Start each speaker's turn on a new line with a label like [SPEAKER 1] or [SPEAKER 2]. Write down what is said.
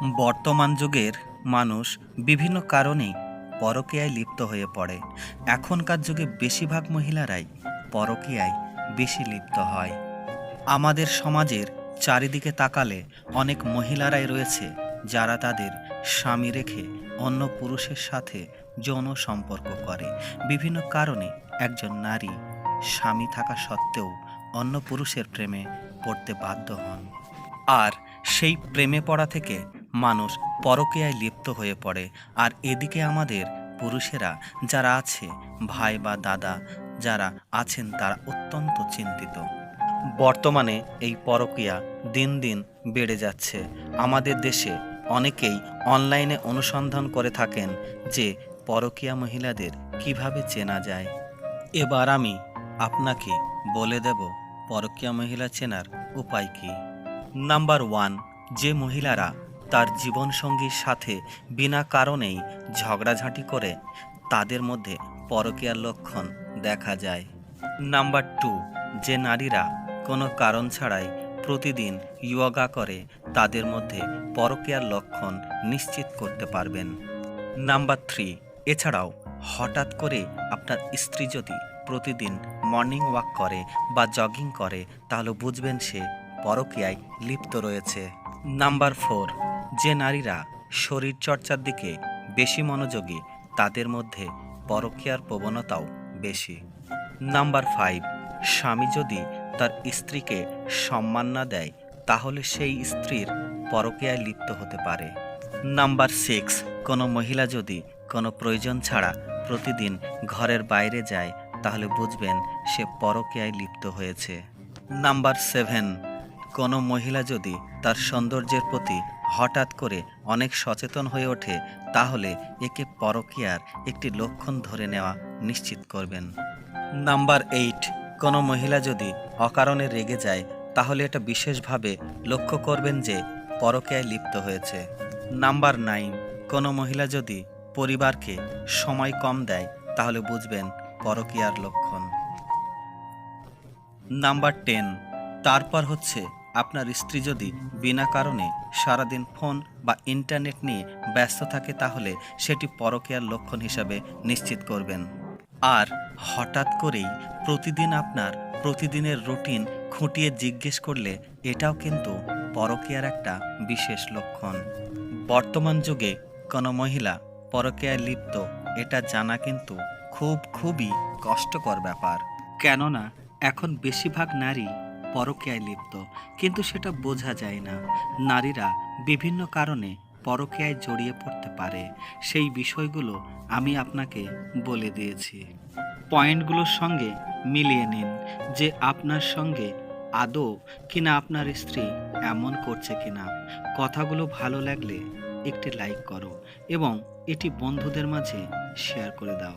[SPEAKER 1] বর্তমান যুগের মানুষ বিভিন্ন কারণেই পরকীয়ায় লিপ্ত হয়ে পড়ে। এখনকার যুগে বেশিরভাগ মহিলারাই পরকীয়ায় বেশি লিপ্ত হয়। আমাদের সমাজের চারিদিকে তাকালে অনেক মহিলারাই রয়েছে যারা তাদের স্বামী রেখে অন্য পুরুষের সাথে যৌন সম্পর্ক করে। বিভিন্ন কারণে একজন নারী স্বামী থাকা সত্ত্বেও অন্য পুরুষের প্রেমে পড়তে বাধ্য হন। আর সেই প্রেমে পড়া থেকে মানুষ পরকীয়ায় লিপ্ত হয়ে পড়ে। আর এদিকে আমাদের পুরুষেরা যারা আছে, ভাই বা দাদা যারা আছেন, তারা অত্যন্ত চিন্তিত। বর্তমানে এই পরকীয়া দিন দিন বেড়ে যাচ্ছে। আমাদের দেশে অনেকেই অনলাইনে অনুসন্ধান করে থাকেন যে পরকীয়া মহিলাদের কিভাবে চেনা যায়। এবার আমি আপনাকে বলে দেব পরকীয়া মহিলা চেনার উপায় কী। নাম্বার 1, যে মহিলারা তার জীবনসঙ্গীর সাথে বিনা কারণেই ঝগড়াঝাঁটি করে, তাদের মধ্যে পরকীয়ার লক্ষণ দেখা যায়। নাম্বার 2, যে নারীরা কোনো কারণ ছাড়াই প্রতিদিন যোগা করে, তাদের মধ্যে পরকীয়ার লক্ষণ নিশ্চিত করতে পারবেন। নাম্বার 3, এছাড়াও হঠাৎ করে আপনার স্ত্রী যদি প্রতিদিন মর্নিং ওয়াক করে বা জগিং করে, তাহলে বুঝবেন সে পরকীয়ায় লিপ্ত রয়েছে। নাম্বার 4, যে নারীরা শরীর চর্চার দিকে বেশি মনোযোগী, তাদের মধ্যে পরকীয়ার প্রবণতাও বেশি। নাম্বার 5, স্বামী যদি তার স্ত্রীকে সম্মান না দেয়, তাহলে সেই স্ত্রীর পরকীয়ায় লিপ্ত হতে পারে। নাম্বার 6, কোনো মহিলা যদি কোনো প্রয়োজন ছাড়া প্রতিদিন ঘরের বাইরে যায়, তাহলে বুঝবেন সে পরকীয়ায় লিপ্ত হয়েছে। নাম্বার 7, কোনো মহিলা যদি তার সৌন্দর্যের প্রতি হঠাৎ করে অনেক সচেতন হয়ে ওঠে, তাহলে একে পরকীয়ার একটি লক্ষণ ধরে নেওয়া নিশ্চিত করবেন। নাম্বার 8, কোনো মহিলা যদি অকারণে রেগে যায়, তাহলে এটা বিশেষভাবে লক্ষ্য করবেন যে পরকীয়ায় লিপ্ত হয়েছে। নাম্বার 9, কোনো মহিলা যদি পরিবারকে সময় কম দেয়, তাহলে বুঝবেন পরকীয়ার লক্ষণ। নাম্বার 10, তারপর হচ্ছে আপনার স্ত্রী যদি বিনা কারণে সারাদিন ফোন বা ইন্টারনেট নিয়ে ব্যস্ত থাকে, তাহলে সেটি পরকীয়ার লক্ষণ হিসাবে নিশ্চিত করবেন। আর হঠাৎ করেই প্রতিদিন আপনার প্রতিদিনের রুটিন খুঁটিয়ে জিজ্ঞেস করলে, এটাও কিন্তু পরকীয়ার একটা বিশেষ লক্ষণ। বর্তমান যুগে কোনো মহিলা পরকীয়ায় লিপ্ত, এটা জানা কিন্তু খুবই কষ্টকর ব্যাপার। কেননা এখন বেশিরভাগ নারী পরকীয়ায় লিপ্ত, কিন্তু সেটা বোঝা যায় না। নারীরা বিভিন্ন কারণে পরকীয়ায় জড়িয়ে পড়তে পারে। সেই বিষয়গুলো আমি আপনাকে বলে দিয়েছি। পয়েন্টগুলোর সঙ্গে মিলিয়ে নিন যে আপনার সঙ্গে আদৌ কিনা আপনার স্ত্রী এমন করছে কিনা। কথাগুলো ভালো লাগলে একটি লাইক করো এবং এটি বন্ধুদের মাঝে শেয়ার করে দাও।